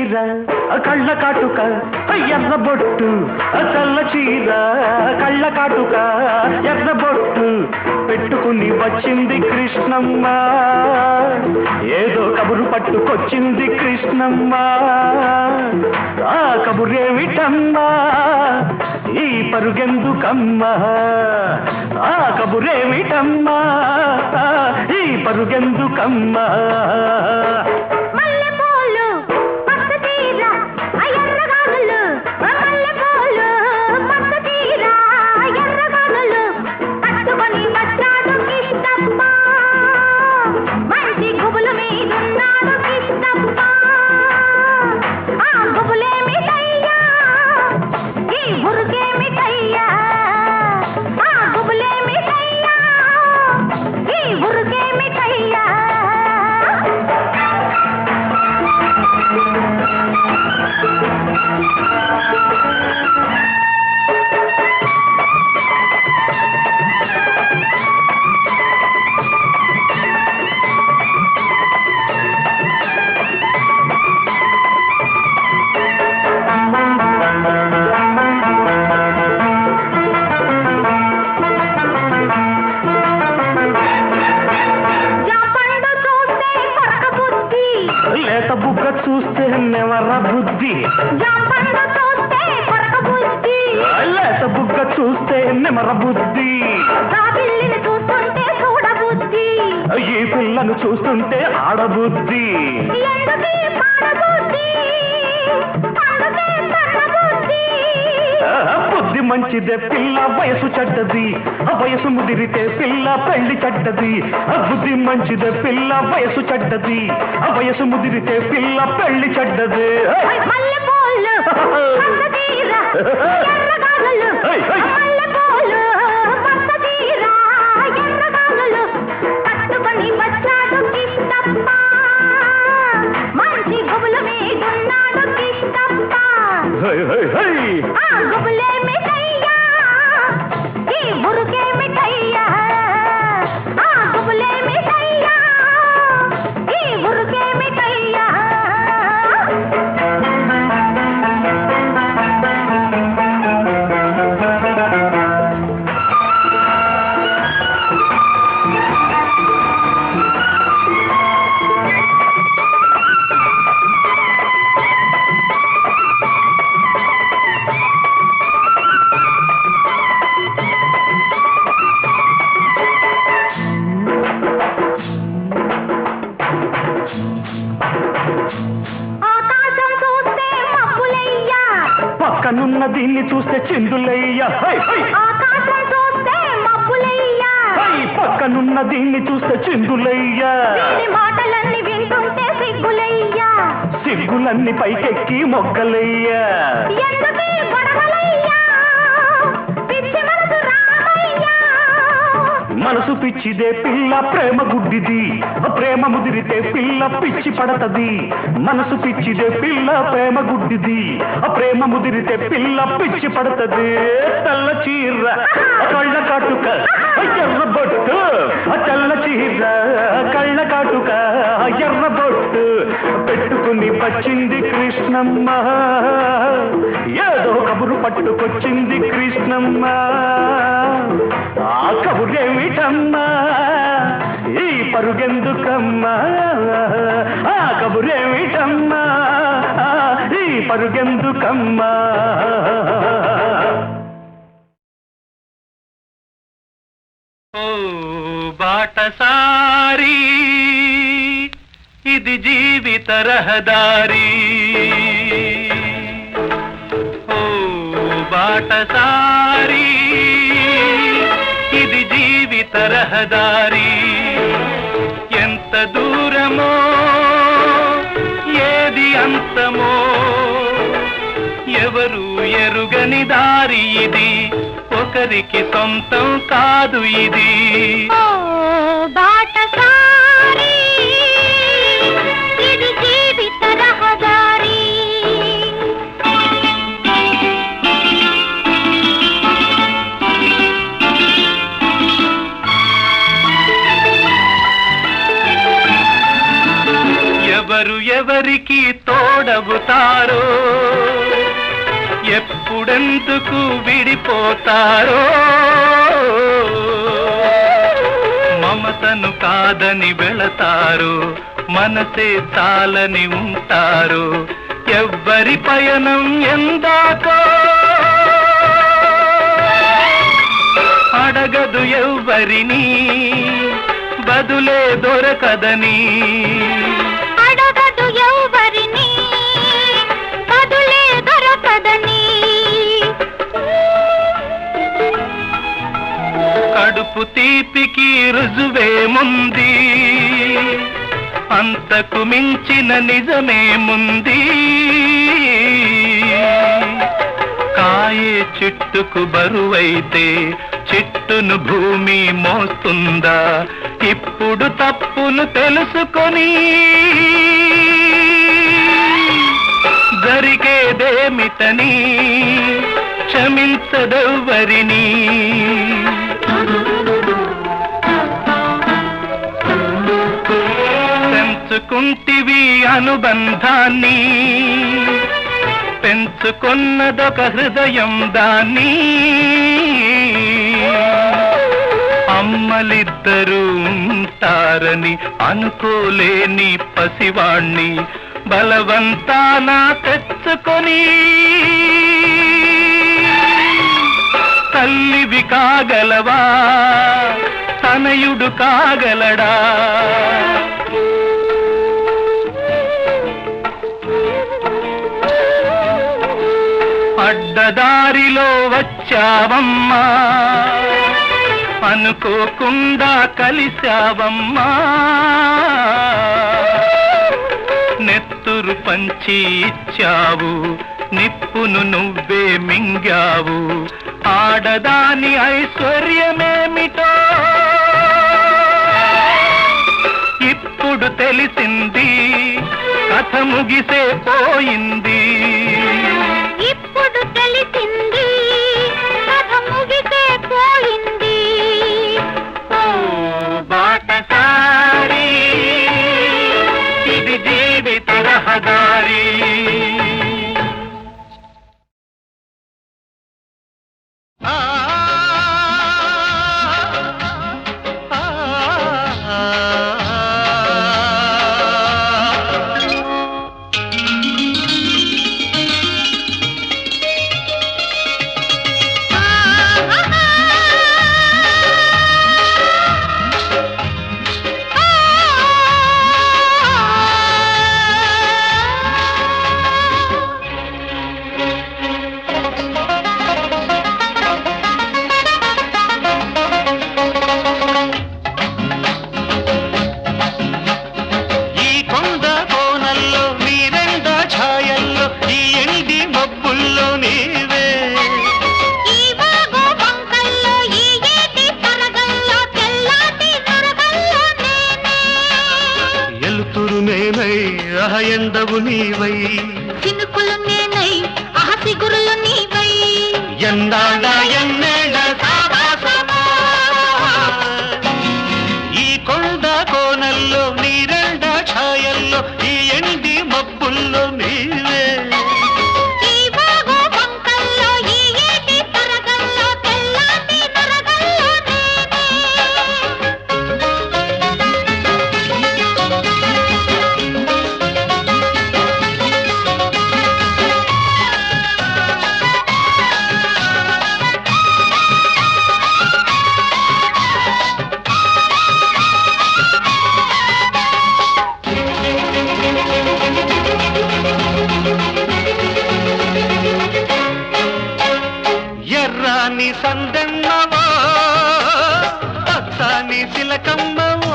చీర కళ్ళ కాటుక ఎర్ర బొట్టు తెల్ల చీర కళ్ళ కాటుక ఎర్ర బొట్టు పెట్టుకుని వచ్చింది కృష్ణమ్మ ఏదో కబురు పట్టుకొచ్చింది కృష్ణమ్మ ఆ కబురేమిటమ్మా ఈ పరుగెందుకమ్మా ఆ కబురేమిటమ్మా ఈ పరుగెందుకమ్మా చూస్తే నెవర బుద్ధి లేత బుగ్గ చూస్తే నెమర బుద్ధి ఈ పిల్లను చూస్తుంటే ఆడబుద్ధి బుద్ధి మంచిదే పిల్ల వయసు చెడ్డది వయసు ముదిరితే పిల్ల పెళ్లి చెడ్డది బుద్ధి మంచిదే పిల్ల వయసు చెడ్డది వయసు ముదిరితే పిల్ల పెళ్లి చెడ్డది పక్కనున్న దీన్ని చూస్తే చిందులయ్యా పక్కనున్న దీన్ని చూస్తే చిందులయ్యా మాటలన్నీ వింటుంటే సిగ్గులయ్యా సిగ్గులన్నీ పైకెక్కి మొగ్గలయ్యా మనసు పిచ్చిదే పిల్ల ప్రేమ గుడ్డిది ప్రేమ ముదిరితే పిల్ల పిచ్చి పడతది మనసు పిచ్చిదే పిల్ల ప్రేమ గుడ్డిది ప్రేమ ముదిరితే పిల్ల పిచ్చి పడతది తెల్ల చీర కళ్ళ కాటుక ఎర్ర బొట్టు తెల్ల చీర కళ్ళ కాటుక ఎర్ర బొట్టు పెట్టుకుని వచ్చింది కృష్ణమ్మ ఏదో కబురు పట్టుకొచ్చింది కృష్ణమ్మ ఆ కబురేమిటమ్మా ఈ పరుగెందుకమ్మా ఆ కబురేమిటమ్మా ఈ పరుగెందుకమ్మా ఓ బాటసారి ఇది జీవిత రహదారి ఓ బాటసారి ఇది జీవిత రహదారి ఎంత దూరమో ఏది అంతమో ఎవరు ఎరుగని దారి ఇది ఒకరికి సొంతం కాదు ఇది ఓ బాటసారి ఇది జీవిత రహదారి ఎవరు ఎవరికి తోడు తడబుతారో ఎప్పుడెందుకు విడిపోతారో మమతను కాదని వెళతారు మనసే చాలని ఉంటారు ఎవ్వరి పయనం ఎందాకో అడగదు ఎవ్వరిని బదులే దొరకదని అడగదు ఎవరిని బదులే దొరకదని కడుపు తీపికి రుజువేముంది అంతకు మించిన నిజమేముంది కాయే చెట్టుకు బరువైతే చెట్టును భూమి మోస్తుందా ఇప్పుడు తప్పును తెలుసుకొని జరిగేదేమిటని క్షమించదెవ్వరిని పెంచుకుంటివి అనుబంధాన్ని పెంచుకున్నదొక హృదయం దాన్ని అమ్మలిద్దరూ ఉంటారని అనుకోలేని పసివాణ్ణి బలవంతాన తెచ్చుకొని తల్లివి కాగలవా తనయుడు కాగలడా అడ్డదారిలో వచ్చావమ్మా అనుకోకుండా కలిశావమ్మా నెత్తురు పంచి ఇచ్చావు నిప్పును నువ్వే మింగావు ఆడదాని ఐశ్వర్యమేమిటో ఇప్పుడు తెలిసింది కథ ముగిసే పోయింది ఇప్పుడు తెలిసింది కథ ముగిసే పోయింది ఓ బాటసారి ఇది జీవిత రహదారి ఎండవు నీవై చినుకులు నేనై ఆసిగురులు నీవై ఎన్నాళ్ళ ఎన్నేళ్ళ సావాసమా ఈ కొండ కోనల్లో నీరెండ ఛాయల్లో ఈ ఎండి మబ్బుల్లో నీవే ఈ వాగు వంకల్లో ఈ ఏటి తరగల్లో తెల్లాటి నరగల్లో ఎర్రాని సందెన్నవో పచ్చని చిలకమ్మవో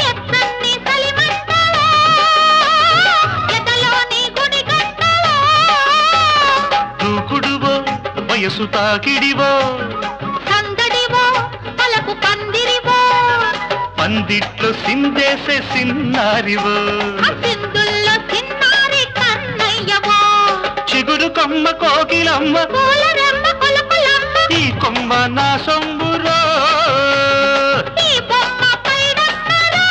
ఎత్తన్ని సలిమంటలో ఎదలోని గుడి గంటలో దూకుడువో వయసు తాకిడివో సందడివో పలకు పందిరివో పందిట్లో సిందేసే సిన్నారివో సింధుల్లో చిన్నారి కన్నయ్యవో చిగురు కొమ్మ కోకిలమ్మ పూలరమ్మ కొలకులమ్మ ఈ కొమ్మ నా సొంబురో ఈ బొమ్మ పైడమ్మలో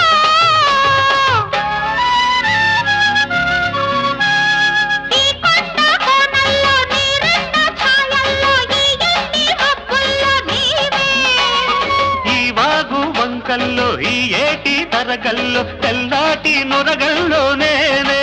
తరగల్లో తెల్లాటి నొరగల్లో నేనే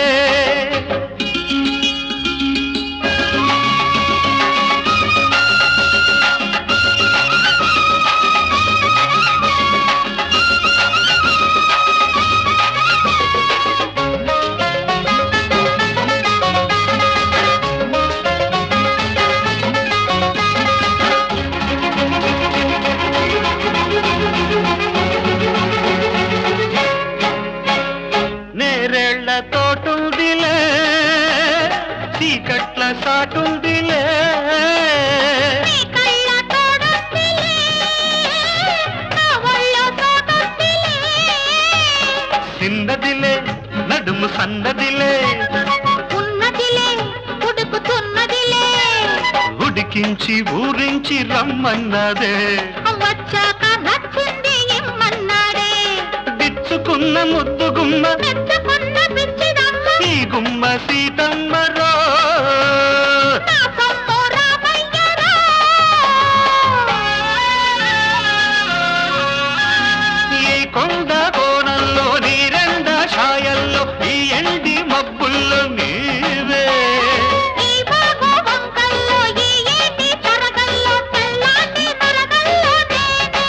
తోటుందిలే చీకట్ల సాటుందిలే చిన్నదిలే నడుము సన్నదిలే ఉన్నదిలే ఉడుకుతున్నదిలే ఉడికించి ఊరించి రమ్మన్నదే వచ్చాక నచ్చింది ఇమ్మన్నాడే బిచ్చుకున్న ముద్దు గుమ్మ మెచ్చుకున్న పిచ్చిదమ్మ ఈ గుమ్మ సీతమ్మరో నా సొమ్ము రామయ్యరా ఈ కొండ కోణంలో నీరెండ ఛాయల్లో ఈ ఎండి మబ్బుల్లో నీవే ఈ బాగు వంకల్లో ఈ ఏటి తరగల్లో తెల్లాటి నరగల్లో నేనే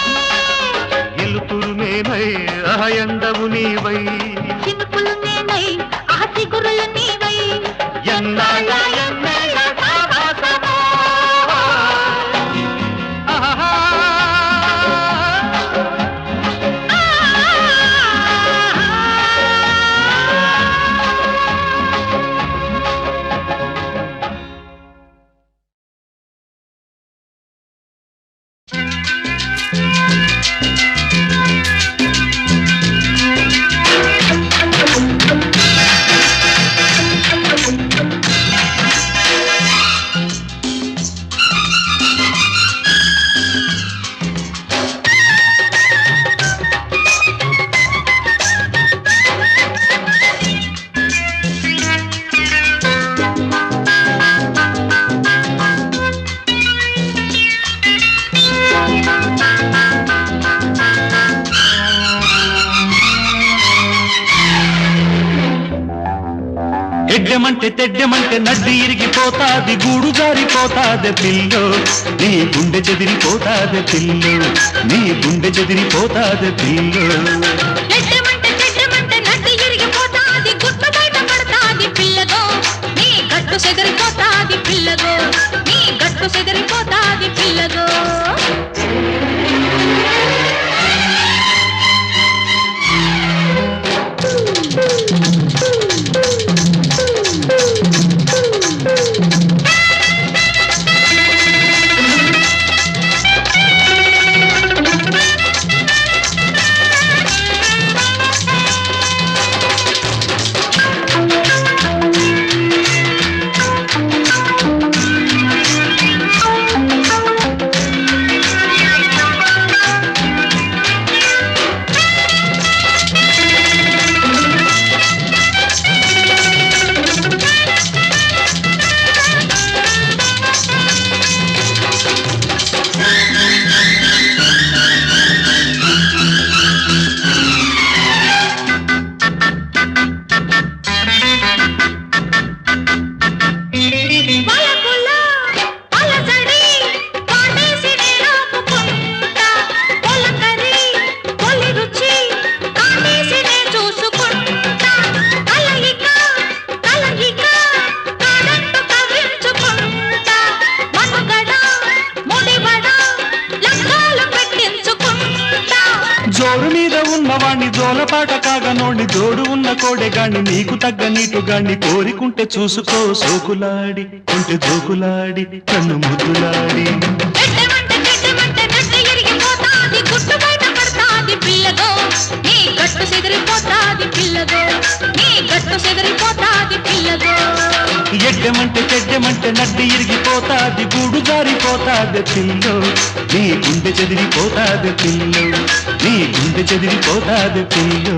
ఎలుతురు నేనై అహయందవు నీవై చినుకులు నేనై ఆ సిగురులు నీవై ఎన్నాళ్ళ ఎన్నేళ్ళ సావాసమో. ఆహా. తెడ్డెమంటే నడ్డి ఇరిగిపోతాది గూడు జారిపోతాది పిల్లో నీ గుండె చెదిరిపోతాది పిల్లో నీ గుండె చెదిరిపోతాది పిల్లో చెడ్డమంటే నడ్డి ఇరిగిపోతాది గుట్టు బయట పడతాది పిల్లగో నీ గట్టు చెదిరిపోతాది పిల్లగో నీ గట్టు చెదిరిపోతాది పిల్లగో జోరు మీద ఉన్నవాణ్ణి జోలపాట కాగనోణ్ణి జోడు ఉన్న కోడెగాణ్ణి నీకు తగ్గ నీటుగాణ్ణి కోరికుంటే చూసుకో సోకులాడి ఉంటే జోకులాడి కన్ను ముద్దులాడి చెడ్డమంటే నడ్డి ఇరిగిపోతాది గూడు జారిపోతాది పిల్లో నీ గుండె చెదిరిపోతాది పిల్లో నీ గుండె చెదిరిపోతాది పిల్లో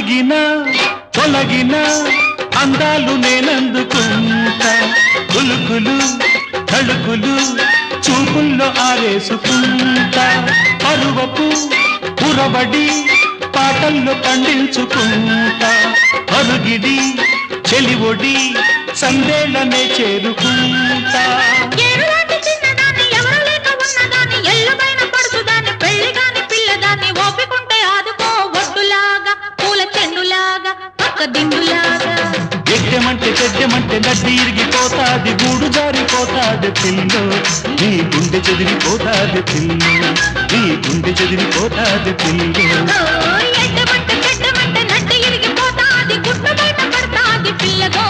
అలిగిన తొలగిన అందాలు నేనందుకుంటా కులుకులు తళుకులు చూపుల్లో ఆరేసుకుంటా పరువపు పురబడి పాటల్లో పండించుకుంటా అరుగిడి చెలివొడి సందేళ్ళనే చేరుకుంటా ఏరులాంటి చిన్నదాన్ని ఎవరు లేక ఉన్నదాన్ని ఎల్లుబైన పడుచుదాన్ని పెళ్లిగాని పిల్లదాన్ని ఓపికుంటే ఆదుకో ఒడ్డులాగా పూల చెండులాగా పక్క దిండులాగా ఎడ్డెమంటే చెడ్డెమంటే నడ్డి ఇరిగిపోతాది గూడు జారిపోతాది పిల్లో నీ గుండె చెదిరిపోతాది పిల్లో నీ గుండె చెదిరిపోతాది పిల్లో ఎడ్డమంటే చెడ్డమంటే నడ్డి ఇరిగిపోతాది గుట్టు బయట పడతాది పిల్లగో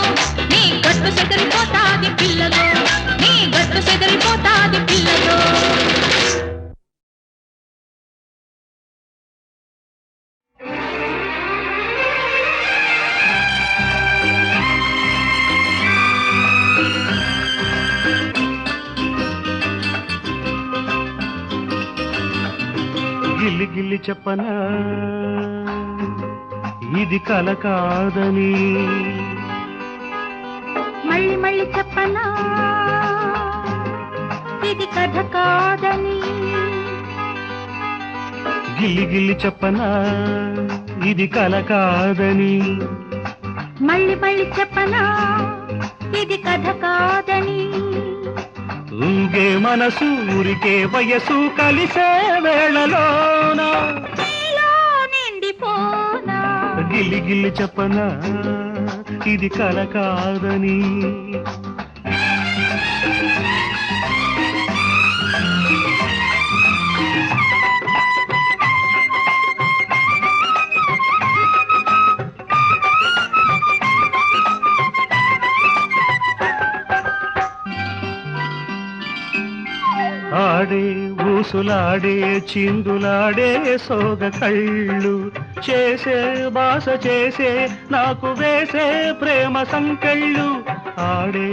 నీ గట్టు సెదరిపోతాది పిల్లగో నీ గట్టు సెదరిపోతాది పిల్లగో గిల్లి గిల్లి చెప్పనా ఇది కల కాదని మళ్ళీ మళ్ళీ చెప్పనా ఇది కథ కాదని గిల్లి గిల్లి చెప్పనా ఇది కల కాదని మళ్ళీ మళ్ళీ చెప్పనా ఇది కథ కాదని ఊగే మనసు ఊరికే వయసు కలిసే వేళలోన నీలో నిండిపోనా గిల్లి గిల్లి చెప్పనా ఇది కల కాదని ఆడే ఊసులాడే చిందులాడే సోగ కళ్ళు చేసే బాస చేసే నాకు వేసే ప్రేమ సంకళ్ళు ఆడే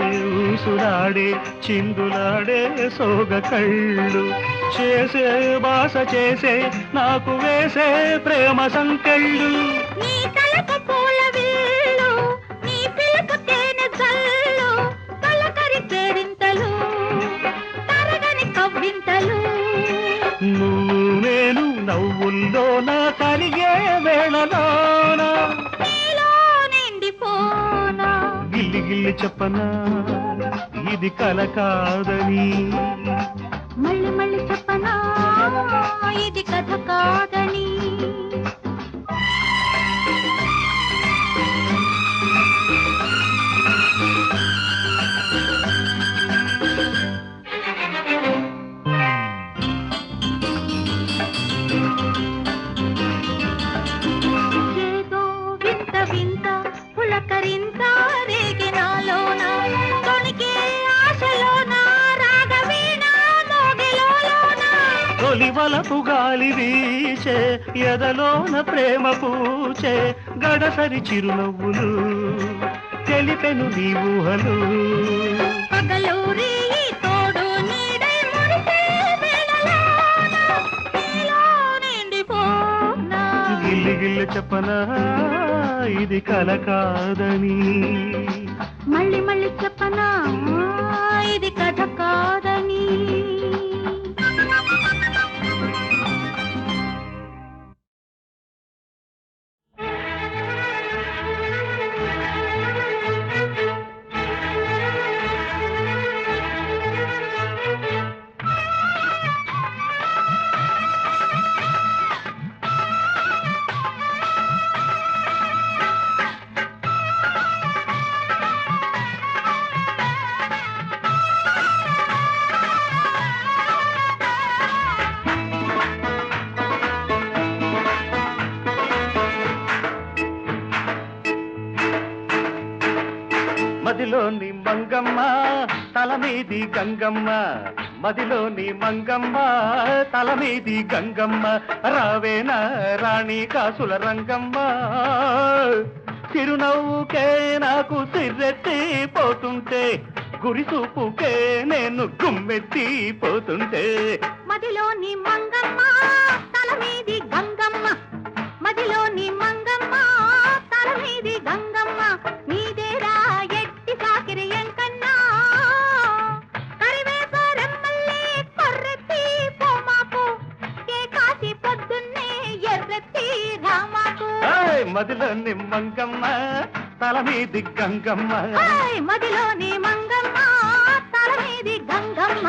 ఊసులాడే చిందులాడే సోగ కళ్ళు చేసే బాస చేసే నాకు వేసే ప్రేమ సంకళ్ళు నీ తలకు పూల విల్లు నీ పిలకు తేనె జల్లు పలకరి కేరింతలు తరగని కవ్వింతలు నువ్వు నేను నవ్వుల్లోన కలిగే వేళలోన నీలో నిండిపోనా గిల్లి గిల్లి చెప్పనా ఇది కల కాదని మళ్ళీ మళ్ళీ చెప్పనా ఇది కథ కాదని ఏదో వింత వింత పులకరింత రేగినాలోన తొణికే ఆశలోన రాగవీణ మోగిలోన తొలి వలపు గాలి వీచే ఎదలోన ప్రేమ పూచే గడసరి చిరునవ్వులు తెలిపెను నీ ఊహలు పగలూరి తోడు నీడై మురిసే వేళలోన నీలో నిండిపోనా గిల్లి గిల్లి చెప్పనా ఇది కల కాదని మళ్ళీ మళ్ళీ చెప్పనా ఇది కథ కాదని మదిలోని మంగమ్మ తల మీది గంగమ్మ మదిలోని మంగమ్మ తల మీది గంగమ్మ రావేనా రాణి కాసుల రంగమ్మ చిరునవ్వుకే నాకు సిర్రెత్తి పోతుంటే గురిసూపుకే నేను గుమ్మెత్తి పోతుంటే మదిలోని మంగమ్మ తల మీది గంగమ్మ మదిలోని మంగమ్మ మదిలోని మంగమ్మ తల మీది గంగమ్మ మదిలోని మంగమ్మ తల మీది గంగమ్మ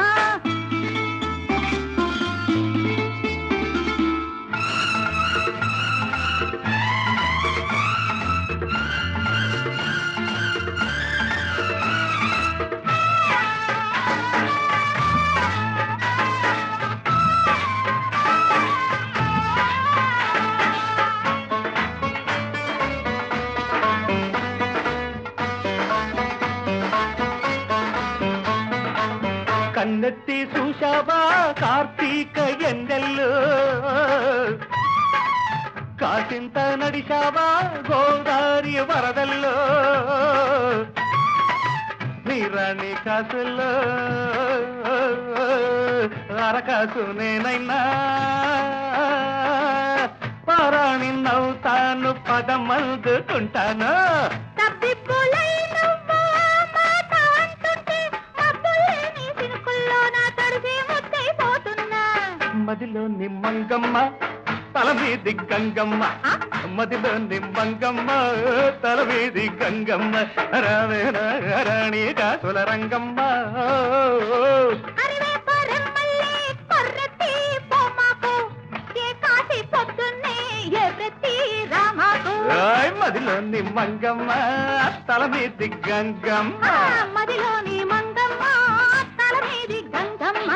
కన్నెత్తి చూశావా కార్తీక ఎండెల్లు కాసింత నడిశావా గోదారి వరదల్లో నీరాణి కాసుల్లో అరకాసు నేనైనా పారాణి నవ్వుతాను పదమల్దుకుంటాను మదిలోని మంగమ్మ తల మీది గంగమ్మ మదిలోని మంగమ్మ తల మీది గంగమ్మ రావేణ రాణి కాసుల రంగమ్మ మదిలోని మంగమ్మ తల మీది గంగమ్మ మదిలోని మంగమ్మ తల మీది గంగమ్మ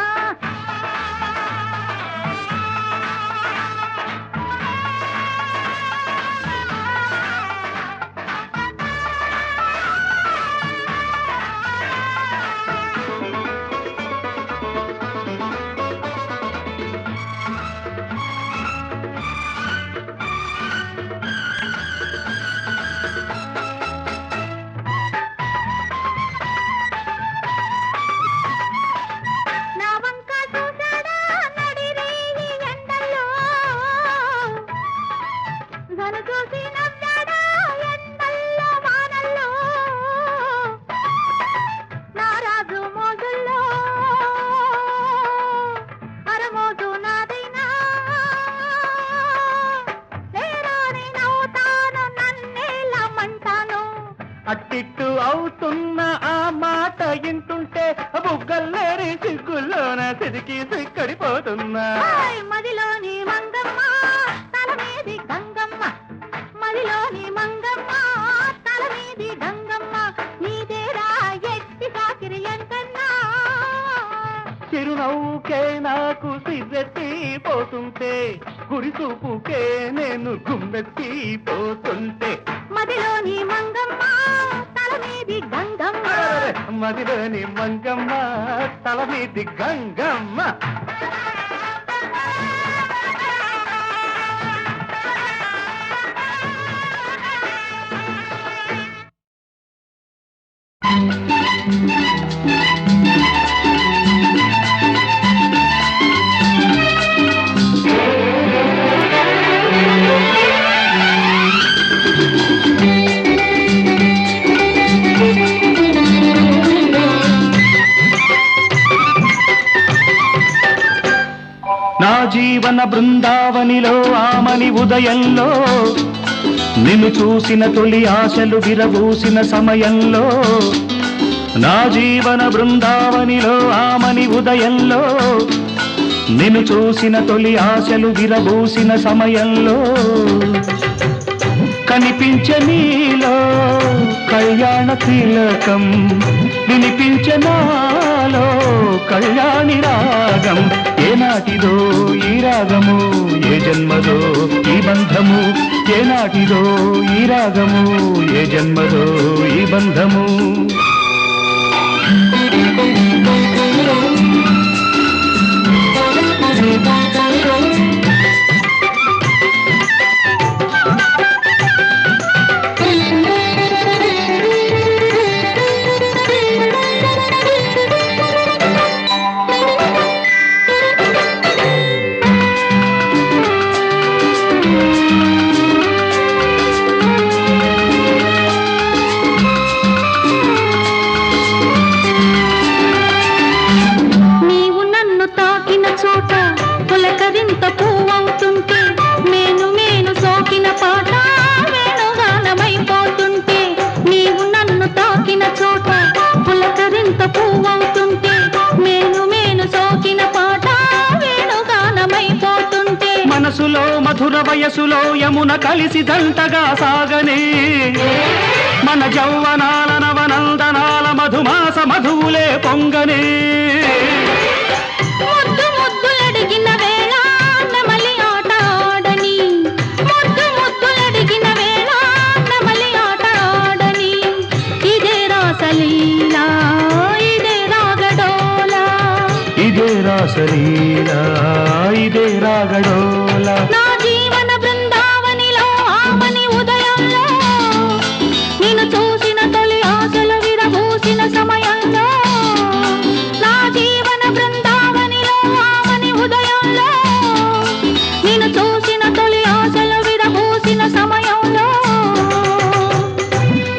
అట్టిట్టు అవుతున్న ఆ మాట ఇంటుంటే బుగ్గల్లేరి సిగ్గుల్లోన సిరికి సిక్కడిపోతున్నా మదిలోని మంగమ్మ తల మీది గంగమ్మ మదిలోని మంగమ్మ తల మీది గంగమ్మ నీదేరా ఎట్టి సాకిరి ఎంతన్నా చిరునవ్వుకే నాకు సిగ్గెత్తిపోతుంటే గురిసూపుకే నేను గుమ్మెత్తిపోతుంటే మదిలోని మంగమ్మ తల మీది గంగమ్మ మదిలోని మంగమ్మ తల మీది గంగమ్మ నా జీవన బృందావనిలో ఆమని ఉదయంలో నిన్ను చూసిన తొలి ఆశలు విరబూసిన సమయంలో నా జీవన బృందావనిలో ఆమని ఉదయంలో నిన్ను చూసిన తొలి ఆశలు విరబూసిన సమయంలో కనిపించే నీలో కళ్యాణ తిలకం వినిపించే నాలో కళ్యాణి రాగం ఏనాటిదో ఈ రాగము ఏ జన్మదో ఈ బంధము ఏనాటిదో ఈ రాగము ఏ జన్మదో ఈ బంధము పులకరింత పువ్వవుతుంటే మేను మేను సోకిన పాట మనసులో మధుర వయసులో యమున కలిసి దంటగా సాగనే మన జౌవనాల నవనందనాల మధుమాస మధువులే పొంగనే ముద్దు ముద్దులడిగిన వేళ నెమలి ఆట ఆడని ముద్దు ముద్దులడిగిన వేళ నెమలి ఆట ఆడని ఇదే రాసలీలా ఇదే రాగడోలా ఇదే రాసలీలా ఇదే రాగడోలా నా జీవన బృందావనిలో ఆమని ఉదయంలో నిన్ను చూసిన తొలి ఆశలు విరబూసిన సమయంలో నా జీవన బృందావనిలో ఆమని ఉదయంలో నిన్ను చూసిన తొలి ఆశలు విరబూసిన సమయంలో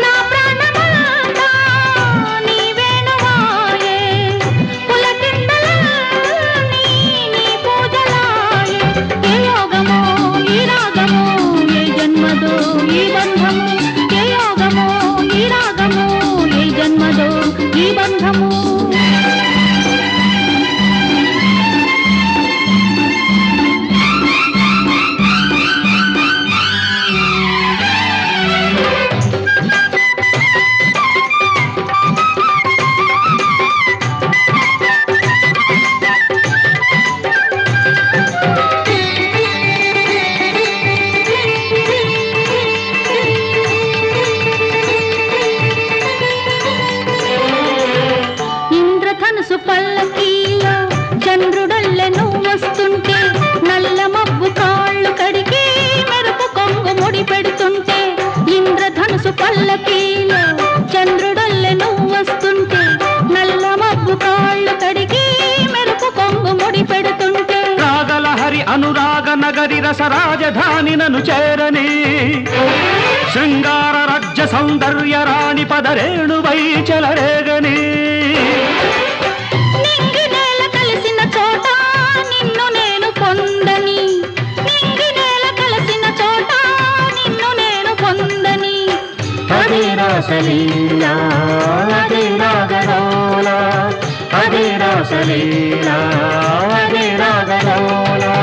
నా ప్రాణమంతా నీ వేణువాయే పులకింతలన్నీ నీ పూజలాయే ఏ యోగమో ఈ రాగమో ఏ జన్మదో ఈ బంధము ఏ యోగమో ఈ రాగమో ఏ జన్మదో ఈ బంధము ఇంద్రధనుసు పల్లకీలో చంద్రుడల్లెను వస్తుంటే నల్ల మబ్బు కాళ్ళు కడిగి మెరుపు కొంగు ముడి పెడుతుంటే ఇంద్రధనుసు పల్లకీలో చంద్రుడల్లెను వస్తుంటే నల్ల మబ్బు కాళ్ళు కడిగి మెరుపు కొంగు ముడి పెడుతుంటే రాగలహరి అనురాగ నగరి రస రాజధాని నన్ను చేరని శృంగార రాజ్య సౌందర్య రాణి పదరేణువై చెలరేగని నింగి నేల కలిసిన చోట నిన్ను నేను పొందని నింగి నేల కలిసిన చోట నిన్ను నేను పొందని అదే రాసలీలా అదే రాగడోలా అదే రాసలీలా అదే రాగడోలా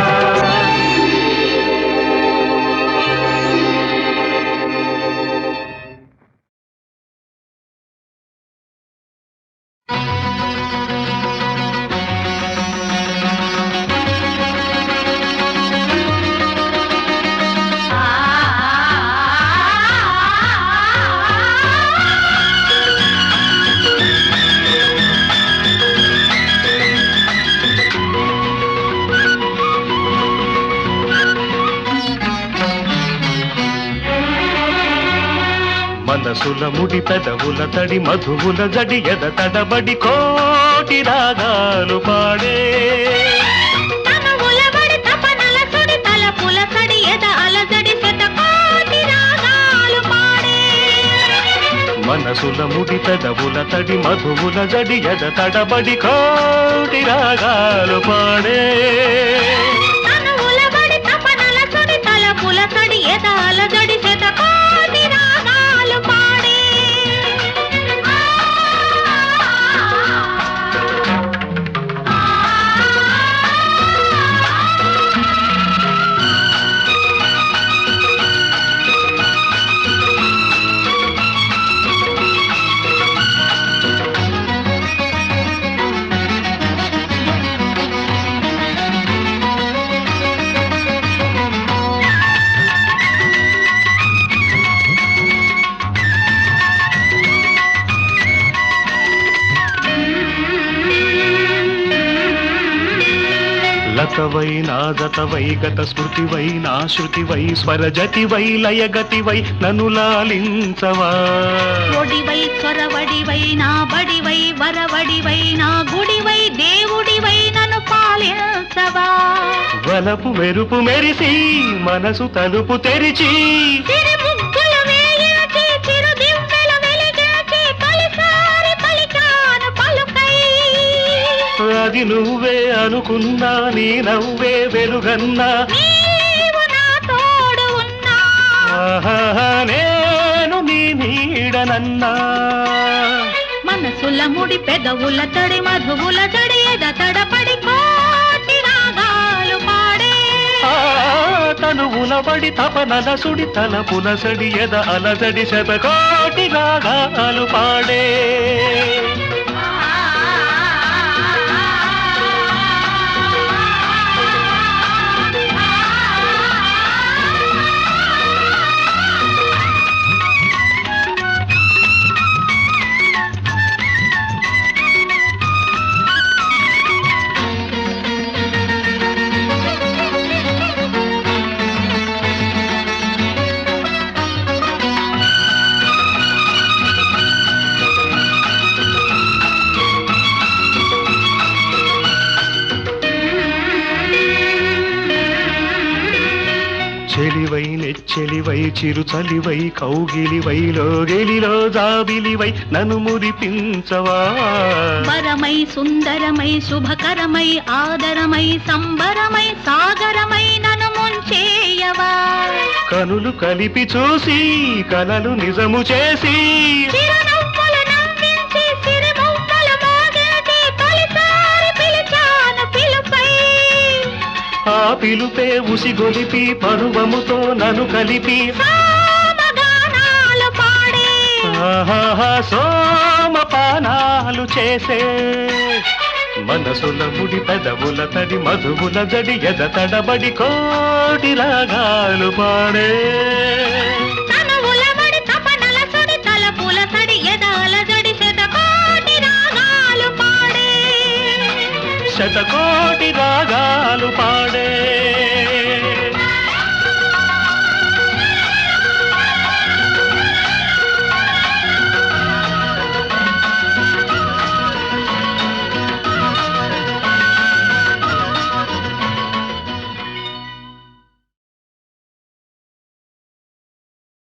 మనసుల ముడి పెదవుల తడి మధువుల జడి ఎద తడబడి కోటి రాగాలు పాడే తనువుల బడి తపనల సుడి తలపుల సడి ఎద అలజడి శతకోటి రాగాలు పాడే మనసుల ముడి పెదవుల తడి మధువుల జడి ఎద తడబడి కోటి రాగాలు పాడే తనువుల బడి తపనల సుడి తలపుల సడి ఎద అలజడి శతకోటి రాగాలు పాడే లతవై నాదతవై గత స్మృతివై నా శృతివై స్వరజతివై లయగతివై నన్ను లాలించవా ఒడివై చొరవడివై నా బడివై వరవడివై నా గుడివై దేవుడివై నన్ను పాలించవా వలపు మెరుపు మెరిసి మనసు తలుపు తెరిచి సిరి ముగ్గులు వేయించి చిరు దివ్వెలు వెలిగించి తొలిసారి పలికాను పలుకై అది నువ్వే అనుకున్నా నీ నవ్వే వెలుగన్నా నీవు నా తోడు ఉన్నా ఆహా, నేను నీ నీడనన్నా మనసుల ముడి పెదవుల తడి మధువుల తడి ఎద తడపడి కోటి రాగాలు పాడే ఆ తను ఉలబడి తపనల సుడి తల పులసడి ఎద అలజడి శతకోటి రాగాలు పాడే చెలివై నెచ్చెలివై చిరుచలివై కౌగిలివై లోగిలిలో జాబిలివై నన్ను మురిపించవా వరమై సుందరమై శుభకరమై ఆదరమై సంబరమై సాగరమై నన్ను ముంచేయవా కనులు కలిపి చూసి కలలు నిజము చేసి చిరునవ్వులు నవ్వించి సిరిమౌనలు మోగించి తొలిసారి పిలిచాను పిలుపై ఆ పిలుపే ఉసిగొలిపి పరువముతో నన్ను కలిపి సామగానాలు పాడే ఆహాహా సోమపానాలు చేసే మనసుల ముడి పెదవుల తడి మధువుల జడి ఎద తడబడి కోటి రాగాలు పాడే తనువులబడి తపనల సుడి తలపుల తడి ఎదాల జడి శతకోటి రాగాలు పాడే శతకోటి రాగాలు పాడే